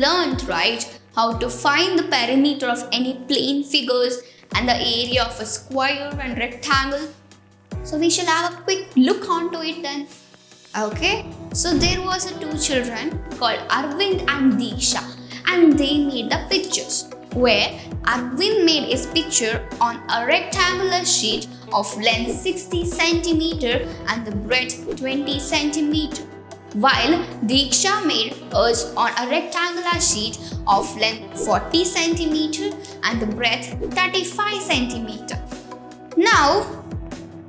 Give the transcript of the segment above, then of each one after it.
learned, right, how to find the perimeter of any plane figures and the area of a square and rectangle. So we shall have a quick look onto it then. Okay, so there was two children called Arvind and Diksha, and they made the pictures, where Arvind made his picture on a rectangular sheet of length 60 cm and the breadth 20 cm, while Diksha made hers on a rectangular sheet of length 40 cm and the breadth 35 cm. Now,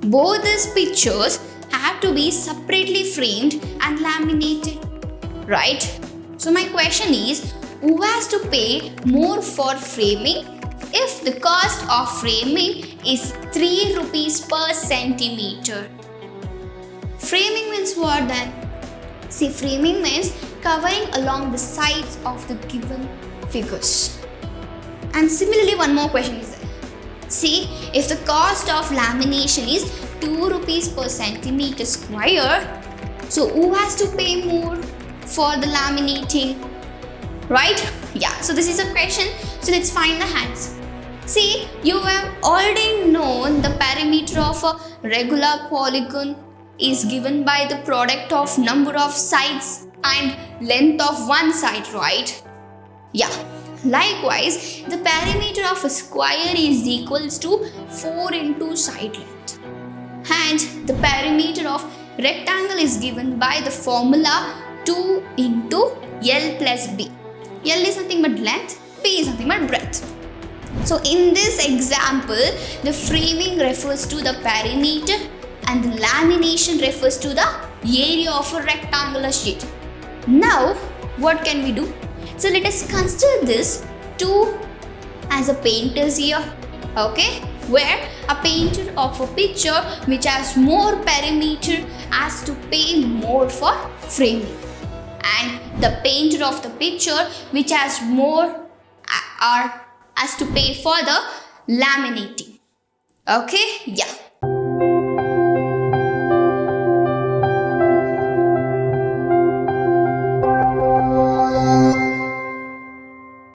both these pictures have to be separately framed and laminated, right? So my question is, who has to pay more for framing if the cost of framing is 3 rupees per centimeter? Framing means what then? See, framing means covering along the sides of the given figures. And similarly, one more question is there. See, if the cost of lamination is 2 rupees per centimeter square, so who has to pay more for the laminating? Right? Yeah, so this is a question. So let's find the answer. See, you have already known the perimeter of a regular polygon is given by the product of number of sides and length of one side, right? Yeah. Likewise, the perimeter of a square is equals to 4 into side length. And the perimeter of rectangle is given by the formula 2 into L plus B. L is nothing but length, B is nothing but breadth. So in this example, the framing refers to the perimeter and the lamination refers to the area of a rectangular sheet. Now, what can we do? So let us consider this 2 as a painter's ear, okay? Where a painter of a picture which has more perimeter has to pay more for framing, and the painter of the picture which has more has to pay for the laminating. Okay, yeah.